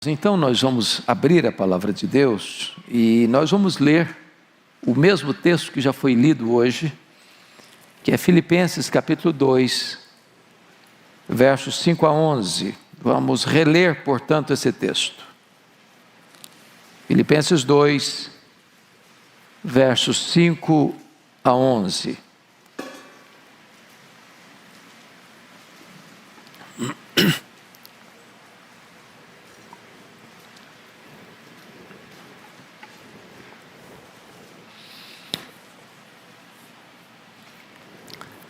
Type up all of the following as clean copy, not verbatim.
Então nós vamos abrir a palavra de Deus e nós vamos ler o mesmo texto que já foi lido hoje, que é Filipenses capítulo 2, versos 5 a 11. Vamos reler, portanto, esse texto. Filipenses 2, versos 5 a 11.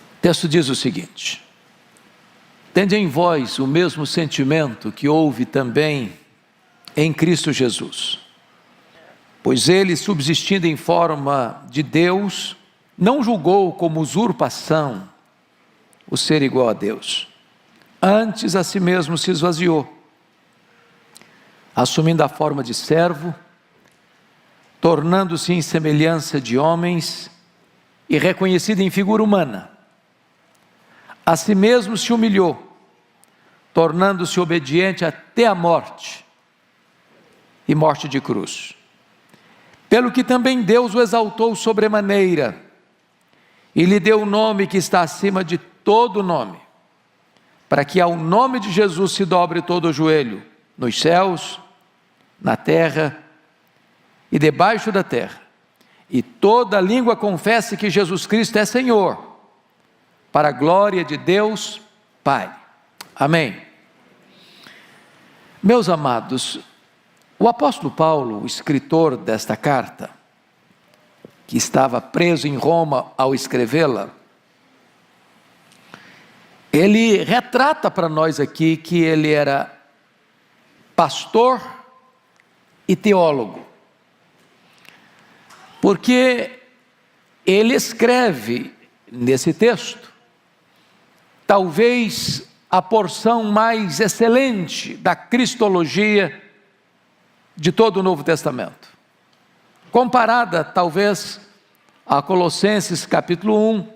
O texto diz o seguinte: tende em vós o mesmo sentimento que houve também em Cristo Jesus, pois ele, subsistindo em forma de Deus, não julgou como usurpação o ser igual a Deus, antes a si mesmo se esvaziou, assumindo a forma de servo, tornando-se em semelhança de homens e reconhecido em figura humana. A si mesmo se humilhou, tornando-se obediente até a morte, e morte de cruz. Pelo que também Deus o exaltou sobremaneira, e lhe deu o nome que está acima de todo nome, para que ao nome de Jesus se dobre todo o joelho, nos céus, na terra e debaixo da terra, e toda língua confesse que Jesus Cristo é Senhor, para a glória de Deus Pai. Amém. Meus amados, o apóstolo Paulo, o escritor desta carta, que estava preso em Roma ao escrevê-la, ele retrata para nós aqui que ele era pastor e teólogo, porque ele escreve nesse texto talvez a porção mais excelente da cristologia de todo o Novo Testamento, comparada talvez a Colossenses capítulo 1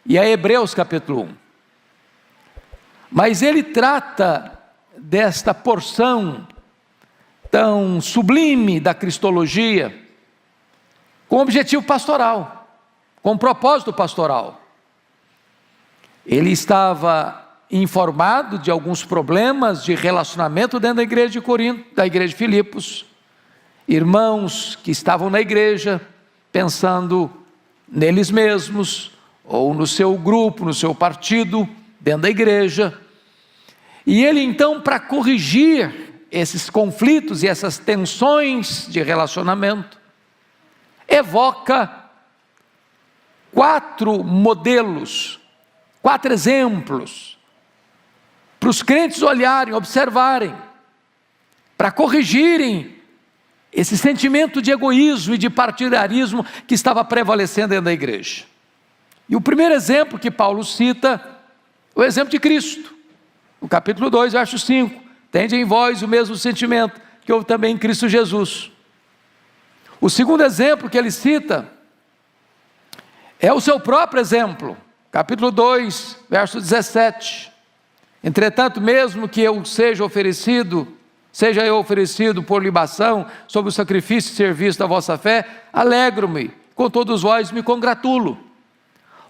e a Hebreus capítulo 1. Mas ele trata desta porção tão sublime da cristologia com objetivo pastoral, com propósito pastoral. Ele estava informado de alguns problemas de relacionamento dentro da igreja de Corinto, da igreja de Filipos, irmãos que estavam na igreja pensando neles mesmos, ou no seu grupo, no seu partido, dentro da igreja. E ele então, para corrigir esses conflitos e essas tensões de relacionamento, evoca 4 modelos, 4 exemplos, para os crentes olharem, observarem, para corrigirem esse sentimento de egoísmo e de partidarismo que estava prevalecendo dentro da igreja. E o primeiro exemplo que Paulo cita, o exemplo de Cristo, no capítulo 2, verso 5, tende em vós o mesmo sentimento que houve também em Cristo Jesus. O segundo exemplo que ele cita é o seu próprio exemplo, capítulo 2, verso 17, entretanto, mesmo que eu seja eu oferecido por libação, sob o sacrifício e serviço da vossa fé, alegro-me, com todos vós me congratulo.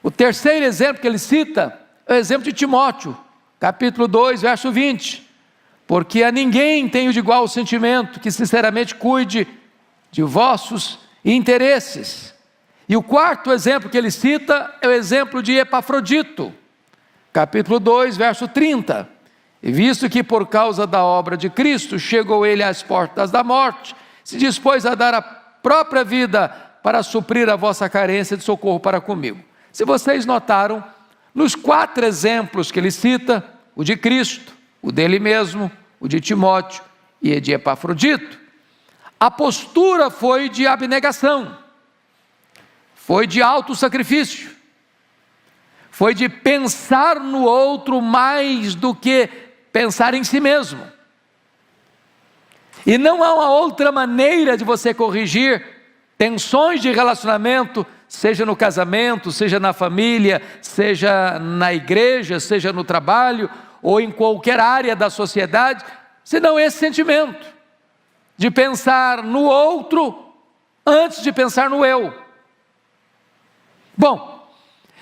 O terceiro exemplo que ele cita é o exemplo de Timóteo, capítulo 2, verso 20, porque a ninguém tenho de igual sentimento, que sinceramente cuide de vossos interesses. E o quarto exemplo que ele cita é o exemplo de Epafrodito, capítulo 2, verso 30. E visto que por causa da obra de Cristo, chegou ele às portas da morte, se dispôs a dar a própria vida para suprir a vossa carência de socorro para comigo. Se vocês notaram, nos 4 exemplos que ele cita, o de Cristo, o dele mesmo, o de Timóteo e o de Epafrodito, a postura foi de abnegação, foi de autossacrifício, foi de pensar no outro mais do que pensar em si mesmo. E não há uma outra maneira de você corrigir tensões de relacionamento, seja no casamento, seja na família, seja na igreja, seja no trabalho, ou em qualquer área da sociedade, senão esse sentimento de pensar no outro antes de pensar no eu. Bom,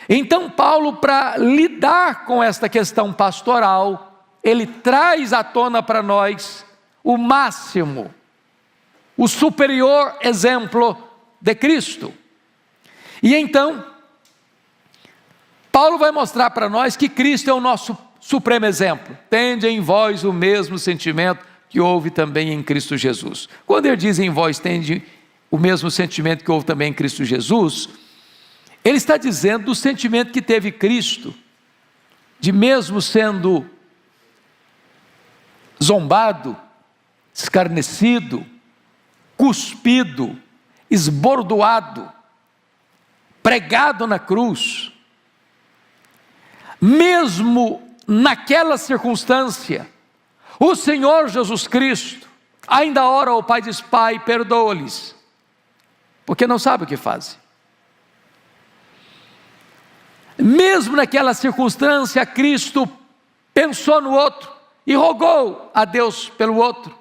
então Paulo, para lidar com esta questão pastoral, ele traz à tona para nós o máximo, o superior exemplo de Cristo. E então, Paulo vai mostrar para nós que Cristo é o nosso supremo exemplo. Tende em vós o mesmo sentimento que houve também em Cristo Jesus. Quando ele diz em vós tende o mesmo sentimento que houve também em Cristo Jesus, ele está dizendo do sentimento que teve Cristo, de mesmo sendo zombado, escarnecido, cuspido, esbordoado, pregado na cruz, mesmo naquela circunstância, o Senhor Jesus Cristo ainda ora ao Pai e diz: Pai, perdoa-lhes, porque não sabe o que fazem. Mesmo naquela circunstância, Cristo pensou no outro e rogou a Deus pelo outro,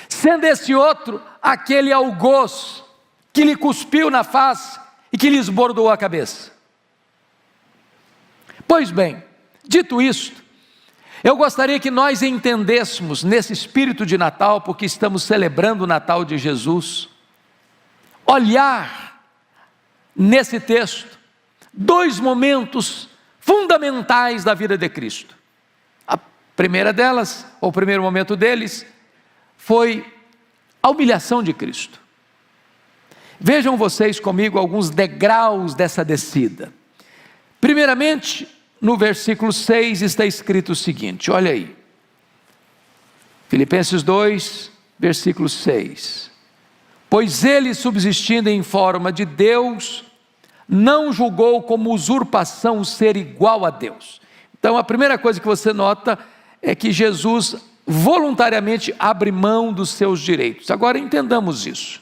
sendo esse outro aquele algoz que lhe cuspiu na face e que lhe esbordou a cabeça. Pois bem, dito isto, eu gostaria que nós entendêssemos nesse espírito de Natal, porque estamos celebrando o Natal de Jesus, olhar nesse texto dois momentos fundamentais da vida de Cristo. A primeira delas, ou o primeiro momento deles, foi a humilhação de Cristo. Vejam vocês comigo alguns degraus dessa descida. Primeiramente, no versículo 6 está escrito o seguinte, olha aí, Filipenses 2, versículo 6, pois ele, subsistindo em forma de Deus, não julgou como usurpação ser igual a Deus. Então a primeira coisa que você nota é que Jesus voluntariamente abre mão dos seus direitos. Agora entendamos isso.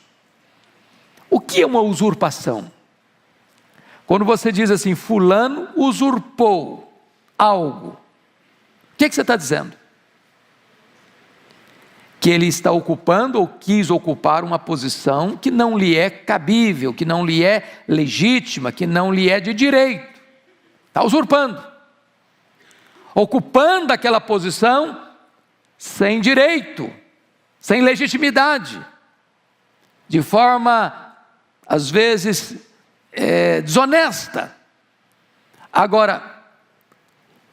O que é uma usurpação? Quando você diz assim, fulano usurpou algo, o que você está dizendo? Que ele está ocupando ou quis ocupar uma posição que não lhe é cabível, que não lhe é legítima, que não lhe é de direito. Está usurpando, ocupando aquela posição sem direito, sem legitimidade, de forma, às vezes, desonesta. Agora,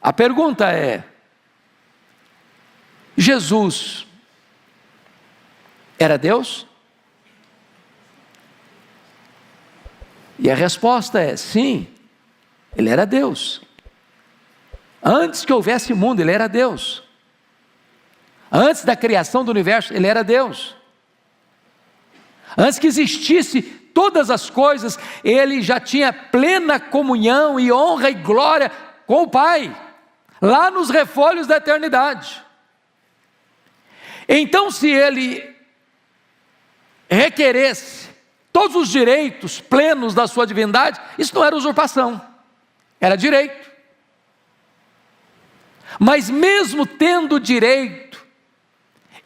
a pergunta é, Jesus era Deus? E a resposta é sim, ele era Deus. Antes que houvesse mundo, ele era Deus. Antes da criação do universo, ele era Deus. Antes que existisse todas as coisas, ele já tinha plena comunhão e honra e glória com o Pai, lá nos refolhos da eternidade. Então, se ele requeresse todos os direitos plenos da sua divindade, isso não era usurpação, era direito. Mas mesmo tendo direito,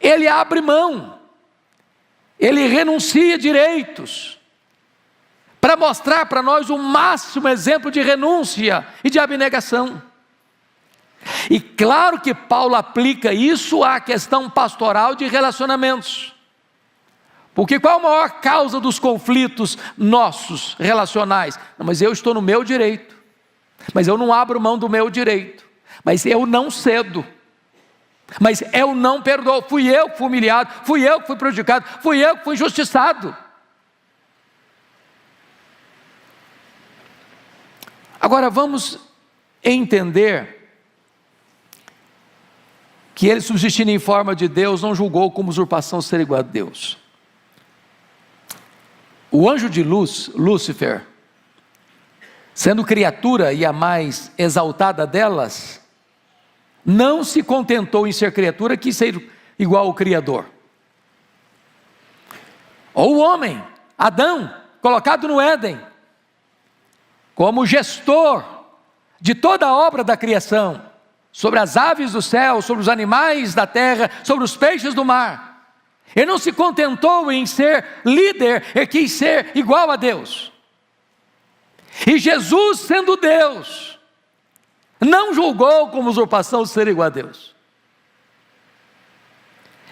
ele abre mão, ele renuncia direitos, para mostrar para nós o máximo exemplo de renúncia e de abnegação. E claro que Paulo aplica isso à questão pastoral de relacionamentos. Porque qual a maior causa dos conflitos nossos relacionais? Não, mas eu estou no meu direito, mas eu não abro mão do meu direito, mas eu não cedo, mas eu não perdoo, fui eu que fui humilhado, fui eu que fui prejudicado, fui eu que fui injustiçado. Agora vamos entender que ele, subsistindo em forma de Deus, não julgou como usurpação ser igual a Deus. O anjo de luz, Lúcifer, sendo criatura e a mais exaltada delas, não se contentou em ser criatura, quis ser igual ao Criador. Ou o homem, Adão, colocado no Éden, como gestor de toda a obra da criação, sobre as aves do céu, sobre os animais da terra, sobre os peixes do mar. Ele não se contentou em ser líder, ele quis ser igual a Deus. E Jesus, sendo Deus, não julgou como usurpação ser igual a Deus.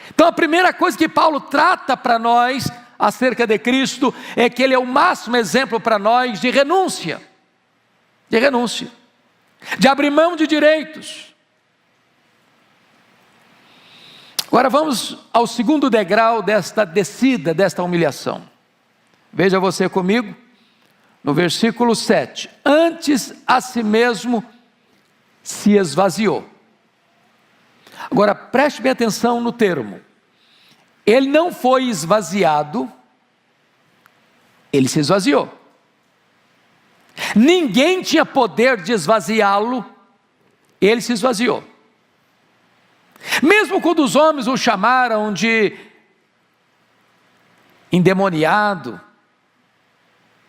Então a primeira coisa que Paulo trata para nós acerca de Cristo é que Ele é o máximo exemplo para nós de renúncia, de abrir mão de direitos. Agora vamos ao segundo degrau desta descida, desta humilhação. Veja você comigo, no versículo 7. Antes a si mesmo se esvaziou. Agora preste bem atenção no termo. Ele não foi esvaziado, ele se esvaziou. Ninguém tinha poder de esvaziá-lo, ele se esvaziou. Mesmo quando os homens o chamaram de endemoniado,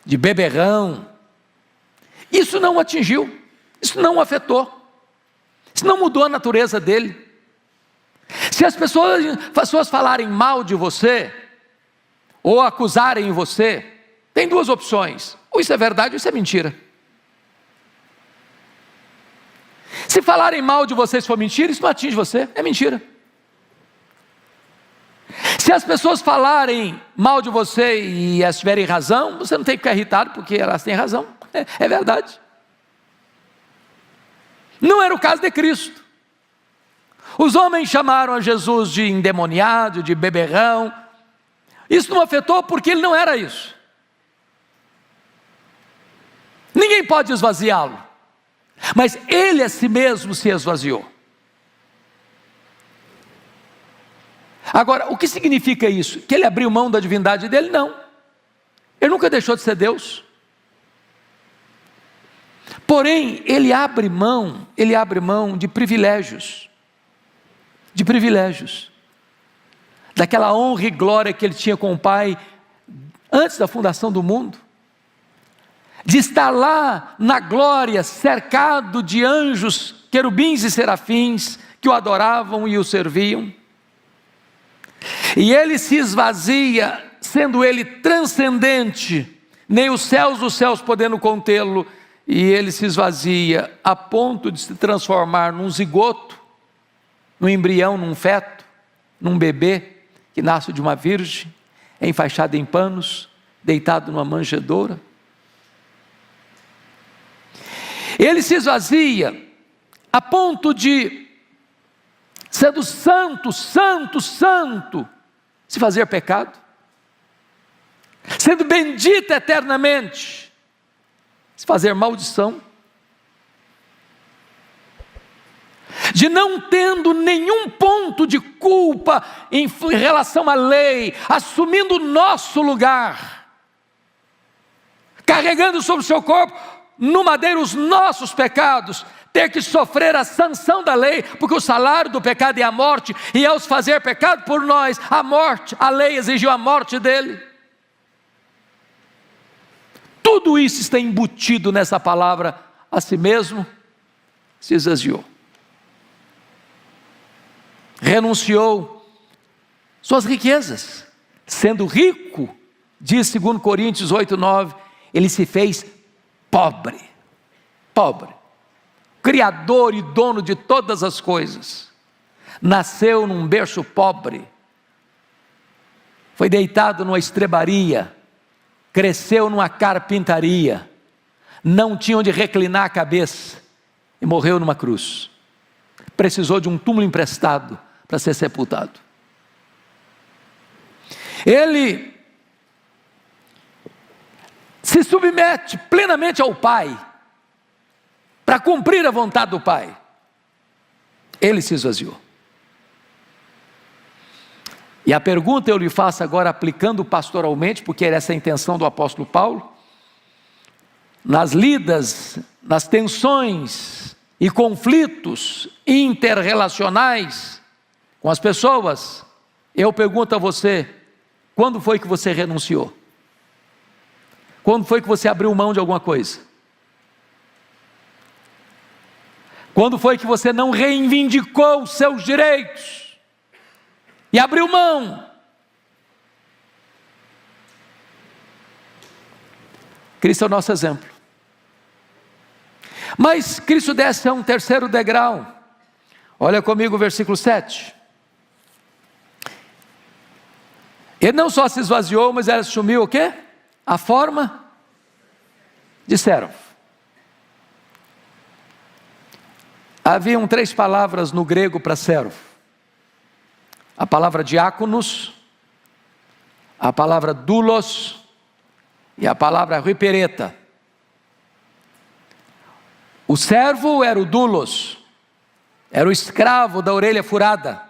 de beberrão, isso não o atingiu, isso não o afetou, isso não mudou a natureza dele. Se as pessoas falarem mal de você, ou acusarem você, tem duas opções: ou isso é verdade ou isso é mentira. Se falarem mal de você, se for mentira, isso não atinge você, é mentira. Se as pessoas falarem mal de você e elas tiverem razão, você não tem que ficar irritado, porque elas têm razão, é verdade. Não era o caso de Cristo. Os homens chamaram a Jesus de endemoniado, de beberrão. Isso não afetou porque ele não era isso. Ninguém pode esvaziá-lo, mas ele a si mesmo se esvaziou. Agora, o que significa isso? Que ele abriu mão da divindade dele? Não, ele nunca deixou de ser Deus. Porém, ele abre mão de privilégios, daquela honra e glória que ele tinha com o Pai, antes da fundação do mundo, de estar lá na glória, cercado de anjos, querubins e serafins, que o adoravam e o serviam. E ele se esvazia, sendo ele transcendente, nem os céus dos céus podendo contê-lo, e ele se esvazia a ponto de se transformar num zigoto, num embrião, num feto, num bebê que nasce de uma virgem, enfaixado em panos, deitado numa manjedoura. Ele se esvazia a ponto de, sendo santo, se fazer pecado, sendo bendito eternamente, se fazer maldição, de não tendo nenhum ponto de culpa em relação à lei, assumindo o nosso lugar, carregando sobre o seu corpo no madeiro os nossos pecados, ter que sofrer a sanção da lei, porque o salário do pecado é a morte, e ao fazer pecado por nós, a lei exigiu a morte dele. Tudo isso está embutido nessa palavra: a si mesmo se esvaziou, renunciou suas riquezas, sendo rico, diz 2 Coríntios 8:9, ele se fez pobre, Criador e dono de todas as coisas, nasceu num berço pobre, foi deitado numa estrebaria, cresceu numa carpintaria, não tinha onde reclinar a cabeça e morreu numa cruz. Precisou de um túmulo emprestado para ser sepultado. Ele se submete plenamente ao Pai, para cumprir a vontade do Pai. Ele se esvaziou. E a pergunta eu lhe faço agora, aplicando pastoralmente, porque era essa a intenção do apóstolo Paulo, nas lidas, nas tensões e conflitos interrelacionais com as pessoas, eu pergunto a você: quando foi que você renunciou? Quando foi que você abriu mão de alguma coisa? Quando foi que você não reivindicou os seus direitos e abriu mão? Cristo é o nosso exemplo. Mas Cristo desce a um terceiro degrau. Olha comigo o versículo 7. Ele não só se esvaziou, mas ele assumiu o quê? A forma de servo. Haviam 3 palavras no grego para servo. A palavra diáconos, a palavra doulos e a palavra hupereta. O servo era o doulos, era o escravo da orelha furada,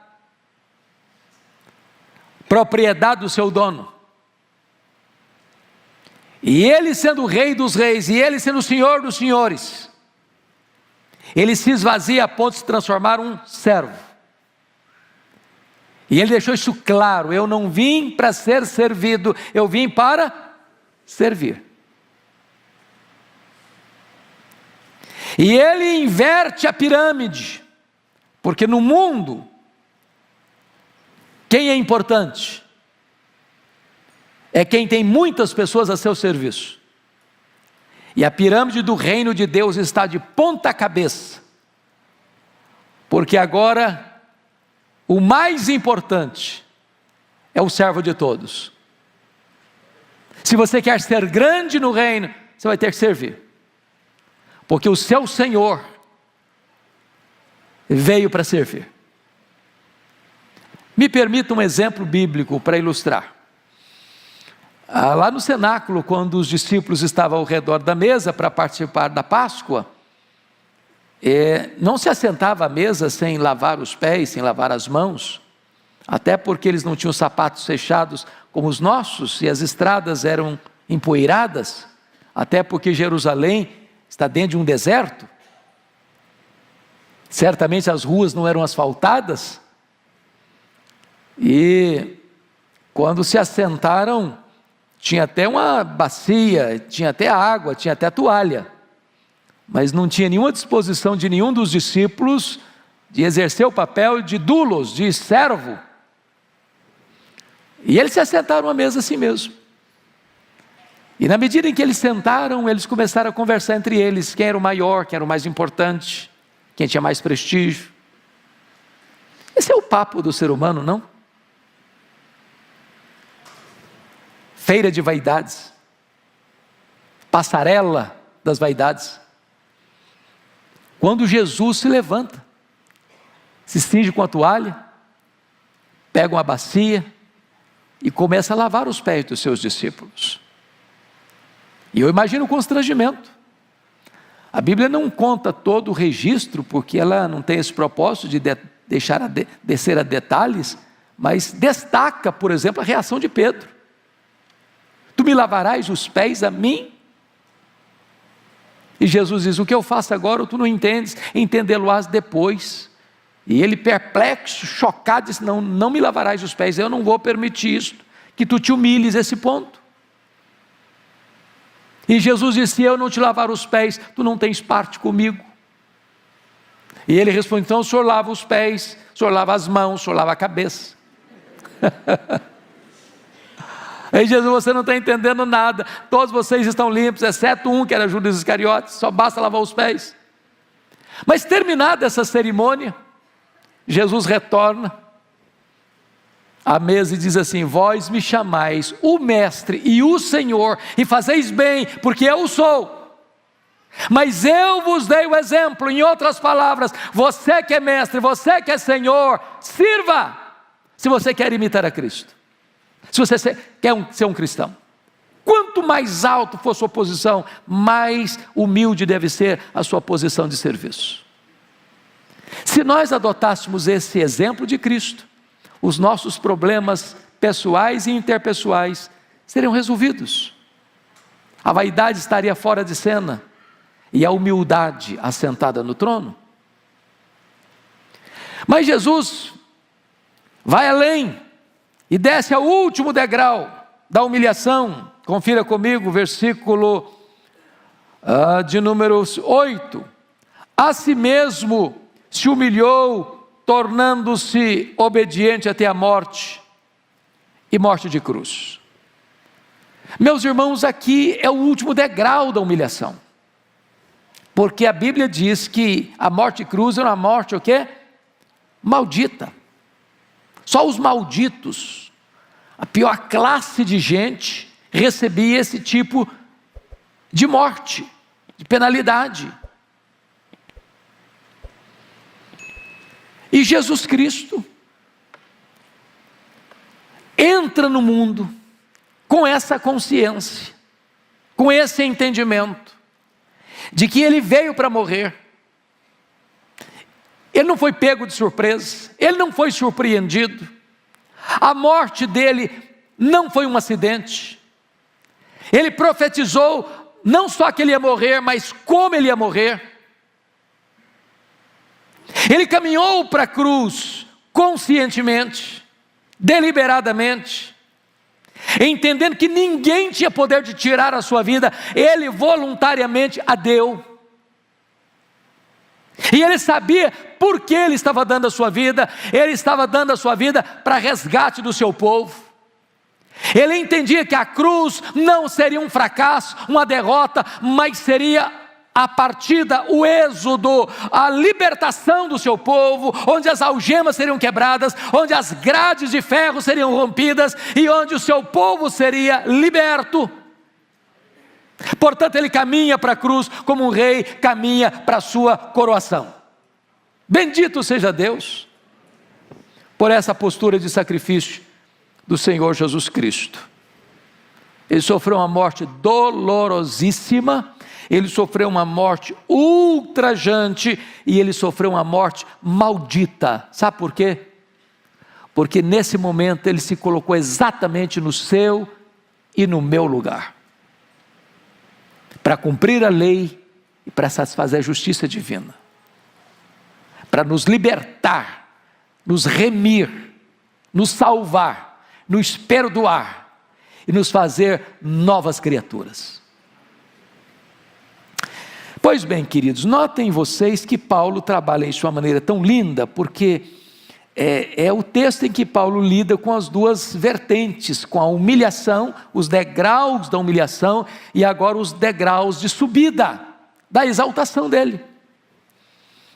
propriedade do seu dono. E ele sendo o rei dos reis, e ele sendo o senhor dos senhores, ele se esvazia a ponto de se transformar um servo. E ele deixou isso claro: eu não vim para ser servido, eu vim para servir. E ele inverte a pirâmide, porque no mundo, quem é importante? É quem tem muitas pessoas a seu serviço. E a pirâmide do reino de Deus está de ponta cabeça, porque agora o mais importante é o servo de todos. Se você quer ser grande no reino, você vai ter que servir, porque o seu Senhor veio para servir. Me permita um exemplo bíblico para ilustrar. Lá no cenáculo, quando os discípulos estavam ao redor da mesa para participar da Páscoa, não se assentava à mesa sem lavar os pés, sem lavar as mãos, até porque eles não tinham sapatos fechados como os nossos, e as estradas eram empoeiradas, até porque Jerusalém está dentro de um deserto. Certamente as ruas não eram asfaltadas, e quando se assentaram, tinha até uma bacia, tinha até água, tinha até toalha, mas não tinha nenhuma disposição de nenhum dos discípulos de exercer o papel de doulos, de servo. E eles se assentaram à mesa assim mesmo. E na medida em que eles sentaram, eles começaram a conversar entre eles, quem era o maior, quem era o mais importante, quem tinha mais prestígio. Esse é o papo do ser humano, não? Feira de vaidades, passarela das vaidades. Quando Jesus se levanta, se cinge com a toalha, pega uma bacia e começa a lavar os pés dos seus discípulos. E eu imagino o constrangimento. A Bíblia não conta todo o registro, porque ela não tem esse propósito de descer a detalhes, mas destaca, por exemplo, a reação de Pedro. Tu me lavarás os pés a mim? E Jesus diz: o que eu faço agora tu não entendes, entendê-lo-ás depois. E ele, perplexo, chocado, disse: não me lavarás os pés, eu não vou permitir isso, que tu te humilhes a esse ponto. E Jesus disse: se eu não te lavar os pés, tu não tens parte comigo. E ele responde: então o senhor lava os pés, o senhor lava as mãos, o senhor lava a cabeça. Aí Jesus: você não está entendendo nada, todos vocês estão limpos, exceto um que era Judas Iscariotes, só basta lavar os pés. Mas terminada essa cerimônia, Jesus retorna à mesa e diz assim: vós me chamais o Mestre e o Senhor, e fazeis bem, porque eu sou. Mas eu vos dei o exemplo. Em outras palavras, você que é mestre, você que é Senhor, sirva, se você quer imitar a Cristo, se você quer ser um cristão. Quanto mais alto for sua posição, mais humilde deve ser a sua posição de serviço. Se nós adotássemos esse exemplo de Cristo, os nossos problemas pessoais e interpessoais seriam resolvidos. A vaidade estaria fora de cena e a humildade assentada no trono. Mas Jesus vai além e desce ao último degrau da humilhação. Confira comigo o versículo de número 8. a si mesmo se humilhou, tornando-se obediente até a morte, e morte de cruz. Meus irmãos, aqui é o último degrau da humilhação, porque a Bíblia diz que a morte de cruz era uma morte o quê? Maldita. Só os malditos, a pior classe de gente, recebia esse tipo de morte, de penalidade. E Jesus Cristo entra no mundo com essa consciência, com esse entendimento, de que Ele veio para morrer. Ele não foi pego de surpresa, Ele não foi surpreendido, a morte dele não foi um acidente. Ele profetizou não só que Ele ia morrer, mas como Ele ia morrer. Ele caminhou para a cruz conscientemente, deliberadamente, entendendo que ninguém tinha poder de tirar a sua vida. Ele voluntariamente a deu, e Ele sabia por que Ele estava dando a sua vida. Ele estava dando a sua vida para resgate do seu povo. Ele entendia que a cruz não seria um fracasso, uma derrota, mas seria a partida, o êxodo, a libertação do seu povo, onde as algemas seriam quebradas, onde as grades de ferro seriam rompidas e onde o seu povo seria liberto. Portanto, Ele caminha para a cruz como um rei caminha para a sua coroação. Bendito seja Deus por essa postura de sacrifício do Senhor Jesus Cristo. Ele sofreu uma morte dolorosíssima, Ele sofreu uma morte ultrajante e Ele sofreu uma morte maldita. Sabe por quê? Porque nesse momento Ele se colocou exatamente no seu e no meu lugar, para cumprir a lei e para satisfazer a justiça divina, para nos libertar, nos remir, nos salvar, nos perdoar e nos fazer novas criaturas. Pois bem, queridos, notem vocês que Paulo trabalha isso de uma maneira tão linda, porque é o texto em que Paulo lida com as duas vertentes, com a humilhação, os degraus da humilhação e agora os degraus de subida, da exaltação dele.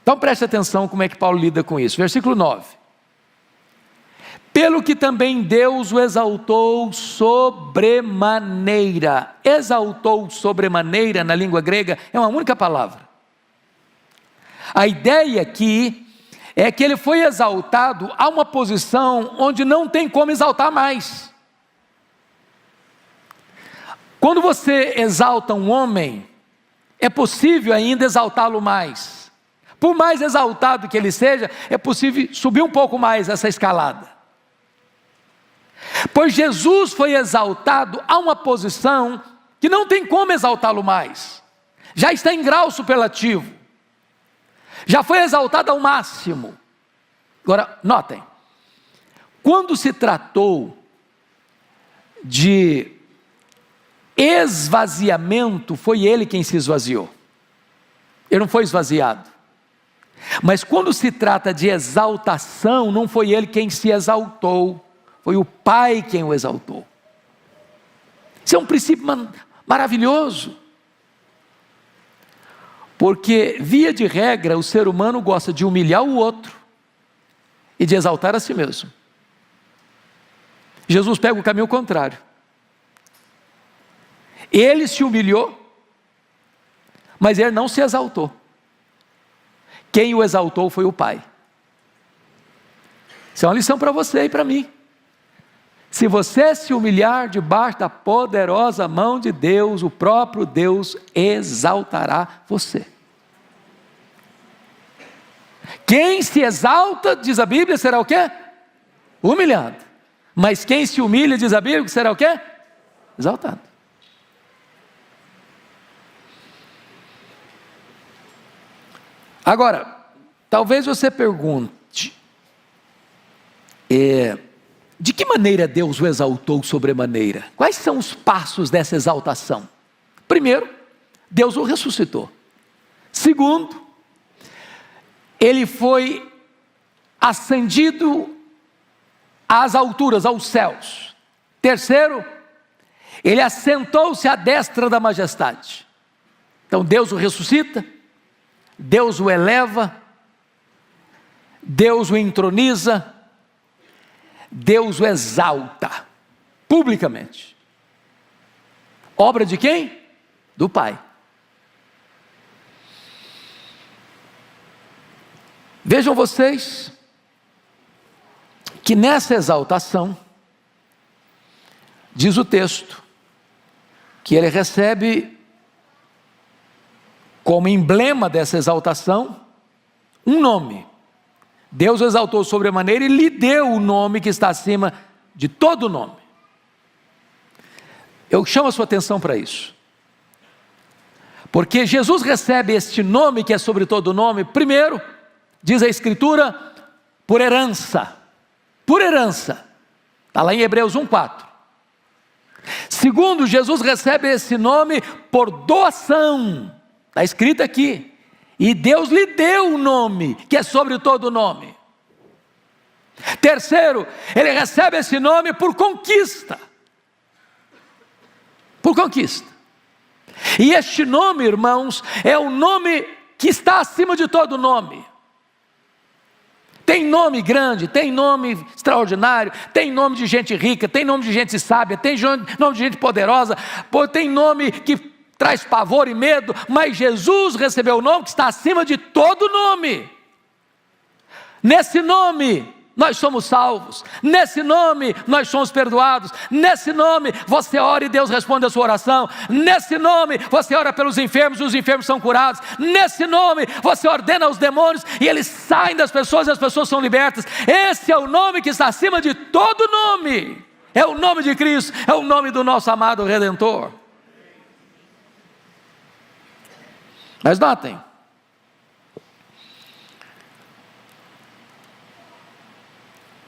Então preste atenção como é que Paulo lida com isso. Versículo 9. Pelo que também Deus o exaltou sobremaneira. Exaltou sobremaneira na língua grega é uma única palavra. A ideia aqui é que ele foi exaltado a uma posição onde não tem como exaltar mais. Quando você exalta um homem, é possível ainda exaltá-lo mais. Por mais exaltado que ele seja, é possível subir um pouco mais essa escalada. Pois Jesus foi exaltado a uma posição que não tem como exaltá-lo mais. Já está em grau superlativo. Já foi exaltado ao máximo. Agora, notem, quando se tratou de esvaziamento, foi Ele quem se esvaziou. Ele não foi esvaziado. Mas quando se trata de exaltação, não foi Ele quem se exaltou, foi o Pai quem o exaltou. Isso é um princípio maravilhoso. Porque, via de regra, o ser humano gosta de humilhar o outro e de exaltar a si mesmo. Jesus pega o caminho contrário. Ele se humilhou, mas ele não se exaltou. Quem o exaltou foi o Pai. Isso é uma lição para você e para mim. Se você se humilhar debaixo da poderosa mão de Deus, o próprio Deus exaltará você. Quem se exalta, diz a Bíblia, será o quê? Humilhado. Mas quem se humilha, diz a Bíblia, será o quê? Exaltado. Agora, talvez você pergunte, de que maneira Deus o exaltou sobremaneira? Quais são os passos dessa exaltação? Primeiro, Deus o ressuscitou. Segundo, ele foi ascendido às alturas, aos céus. Terceiro, ele assentou-se à destra da majestade. Então Deus o ressuscita, Deus o eleva, Deus o entroniza, Deus o exalta, publicamente. Obra de quem? Do Pai. Vejam vocês, que nessa exaltação, diz o texto, que ele recebe, como emblema dessa exaltação, um nome. Deus o exaltou sobremaneira e lhe deu o nome que está acima de todo nome. Eu chamo a sua atenção para isso, porque Jesus recebe este nome que é sobre todo nome, primeiro, diz a Escritura, por herança. Por herança. Está lá em Hebreus 1,4. Segundo, Jesus recebe esse nome por doação. Está escrito aqui. E Deus lhe deu o nome, que é sobre todo nome. Terceiro, ele recebe esse nome por conquista. Por conquista. E este nome, irmãos, é o nome que está acima de todo nome. Tem nome grande, tem nome extraordinário, tem nome de gente rica, tem nome de gente sábia, tem nome de gente poderosa, tem nome que traz pavor e medo, mas Jesus recebeu o nome que está acima de todo nome. Nesse nome nós somos salvos, nesse nome nós somos perdoados, nesse nome você ora e Deus responde a sua oração, nesse nome você ora pelos enfermos e os enfermos são curados, nesse nome você ordena aos demônios e eles saem das pessoas e as pessoas são libertas. Esse é o nome que está acima de todo nome, é o nome de Cristo, é o nome do nosso amado Redentor. Mas notem,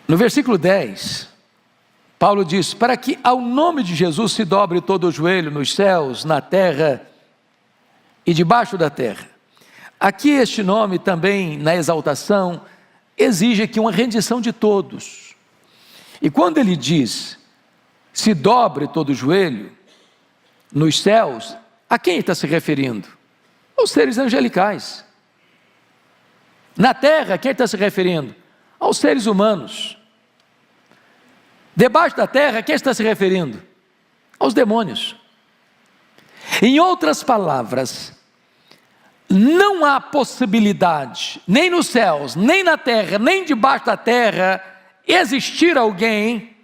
no versículo 10, Paulo diz, para que ao nome de Jesus se dobre todo o joelho nos céus, na terra e debaixo da terra. Aqui este nome também, na exaltação, exige aqui uma rendição de todos. E quando ele diz, se dobre todo o joelho nos céus, a quem ele está se referindo? Aos seres angelicais. Na terra, a quem ele está se referindo? Aos seres humanos. Debaixo da terra, a quem está se referindo? Aos demônios. Em outras palavras, não há possibilidade, nem nos céus, nem na terra, nem debaixo da terra, existir alguém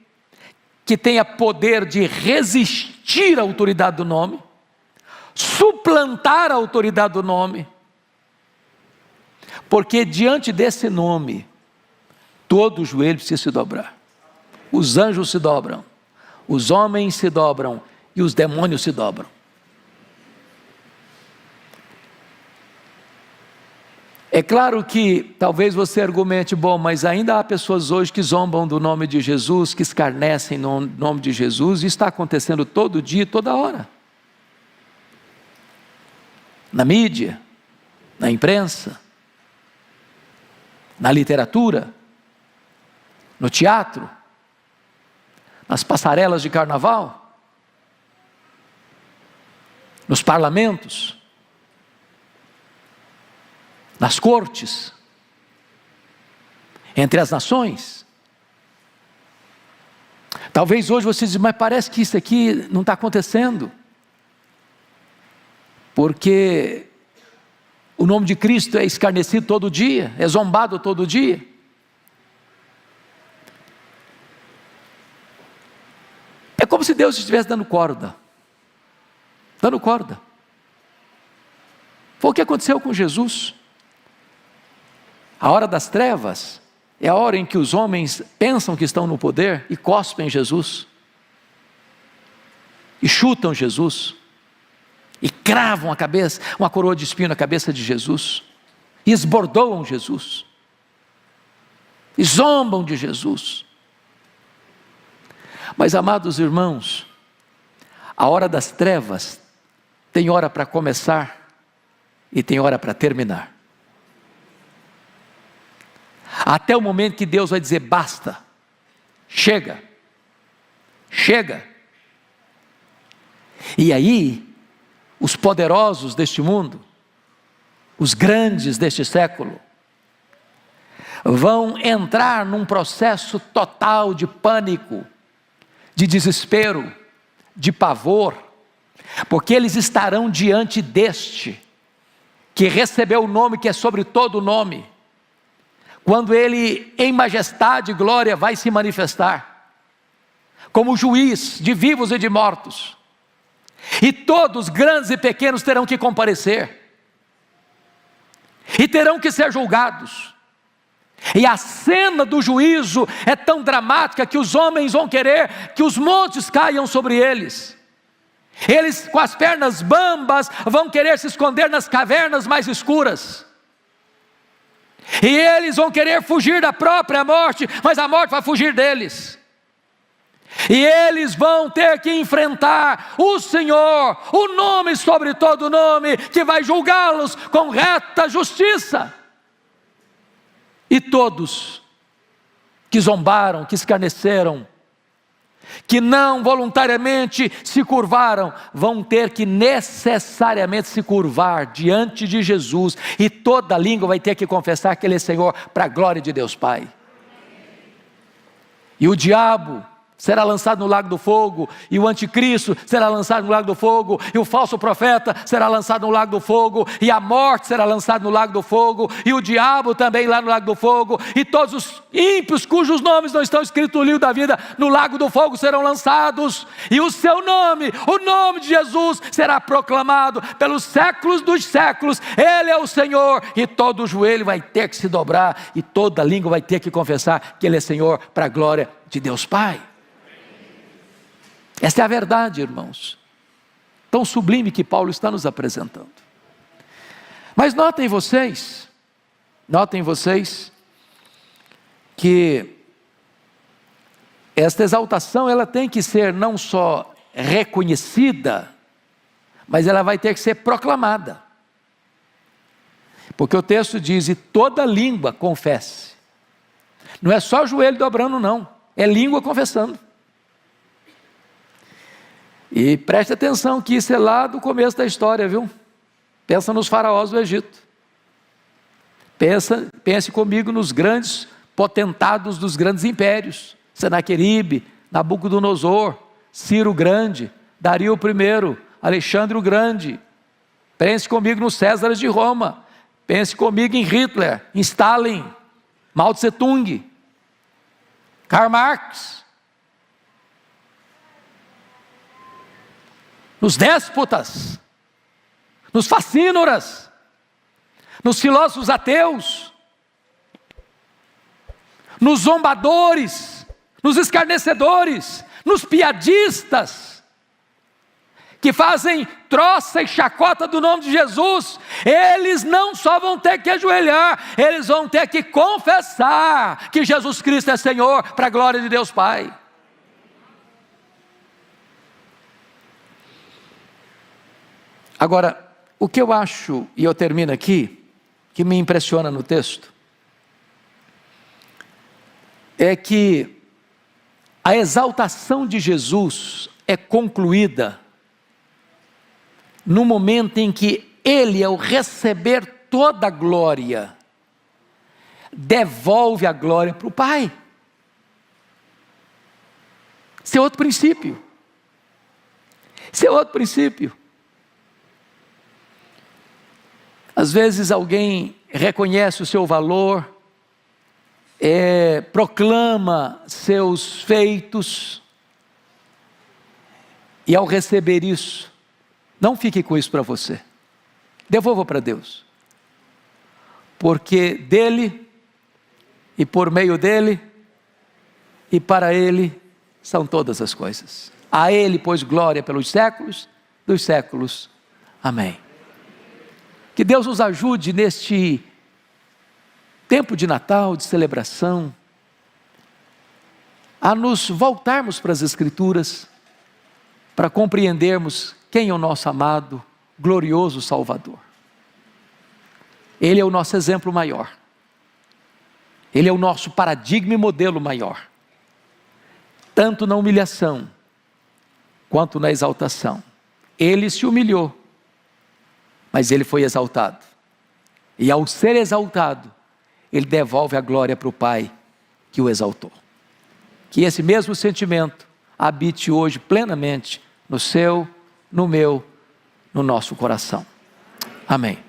que tenha poder de resistir à autoridade do nome, suplantar a autoridade do nome, porque diante desse nome, todo o joelho precisa se dobrar. Os anjos se dobram, os homens se dobram e os demônios se dobram. É claro que talvez você argumente, bom, mas ainda há pessoas hoje que zombam do nome de Jesus, que escarnecem no nome de Jesus, e está acontecendo todo dia, toda hora. Na mídia, na imprensa, na literatura, no teatro, nas passarelas de carnaval, nos parlamentos, nas cortes, entre as nações. Talvez hoje você diz, mas parece que isso aqui não está acontecendo, porque o nome de Cristo é escarnecido todo dia, é zombado todo dia. É como se Deus estivesse dando corda. Dando corda. Foi o que aconteceu com Jesus. A hora das trevas é a hora em que os homens pensam que estão no poder e cospem Jesus. E chutam Jesus. E cravam a cabeça, uma coroa de espinho na cabeça de Jesus. E esbordoam Jesus. E zombam de Jesus. Mas, amados irmãos, a hora das trevas tem hora para começar e tem hora para terminar. até o momento que Deus vai dizer: basta, chega, chega. E aí, os poderosos deste mundo, os grandes deste século, vão entrar num processo total de pânico, de desespero, de pavor, porque eles estarão diante deste, que recebeu o nome que é sobre todo nome, quando ele em majestade e glória vai se manifestar, como juiz de vivos e de mortos, e todos, grandes e pequenos, terão que comparecer, e terão que ser julgados. E a cena do juízo é tão dramática que os homens vão querer que os montes caiam sobre eles. Eles, com as pernas bambas, vão querer se esconder nas cavernas mais escuras. E eles vão querer fugir da própria morte, mas a morte vai fugir deles. E eles vão ter que enfrentar o Senhor, o nome sobre todo nome, que vai julgá-los com reta justiça. E todos que zombaram, que escarneceram, que não voluntariamente se curvaram, vão ter que necessariamente se curvar diante de Jesus, e toda língua vai ter que confessar que Ele é Senhor, para a glória de Deus Pai. E o diabo será lançado no lago do fogo, e o anticristo será lançado no lago do fogo, e o falso profeta será lançado no lago do fogo, e a morte será lançada no lago do fogo, e o diabo também lá no lago do fogo, e todos os ímpios cujos nomes não estão escritos no livro da vida, no lago do fogo serão lançados, e o seu nome, o nome de Jesus, será proclamado pelos séculos dos séculos. Ele é o Senhor, e todo o joelho vai ter que se dobrar, e toda língua vai ter que confessar que Ele é Senhor, para a glória de Deus Pai. Esta é a verdade, irmãos, tão sublime que Paulo está nos apresentando. Mas notem vocês que esta exaltação, ela tem que ser não só reconhecida, mas ela vai ter que ser proclamada. Porque o texto diz: e toda língua confesse. Não é só o joelho dobrando, não, é língua confessando. E preste atenção que isso é lá do começo da história, viu? Pensa nos faraós do Egito. Pense comigo nos grandes potentados dos grandes impérios: Senaqueribe, Nabucodonosor, Ciro o Grande, Dario I, Alexandre o Grande. Pense comigo nos Césares de Roma. Pense comigo em Hitler, em Stalin, Mao Tse Tung, Karl Marx. Nos déspotas, nos facínoras, nos filósofos ateus, nos zombadores, nos escarnecedores, nos piadistas, que fazem troça e chacota do nome de Jesus. Eles não só vão ter que ajoelhar, eles vão ter que confessar que Jesus Cristo é Senhor, para a glória de Deus Pai. Agora, o que eu acho, e eu termino aqui, que me impressiona no texto, é que a exaltação de Jesus é concluída no momento em que Ele, ao receber toda a glória, devolve a glória para o Pai. Esse é outro princípio. Às vezes alguém reconhece o seu valor, proclama seus feitos, e ao receber isso, não fique com isso para você, devolva para Deus, porque dele, e por meio dele, e para ele, são todas as coisas. A Ele, pois, glória pelos séculos dos séculos. Amém. Que Deus nos ajude neste tempo de Natal, de celebração, a nos voltarmos para as Escrituras, para compreendermos quem é o nosso amado, glorioso Salvador. Ele é o nosso exemplo maior. Ele é o nosso paradigma e modelo maior, tanto na humilhação, quanto na exaltação. Ele se humilhou, mas ele foi exaltado. E ao ser exaltado, ele devolve a glória para o Pai que o exaltou. Que esse mesmo sentimento habite hoje plenamente no seu, no meu, no nosso coração. Amém.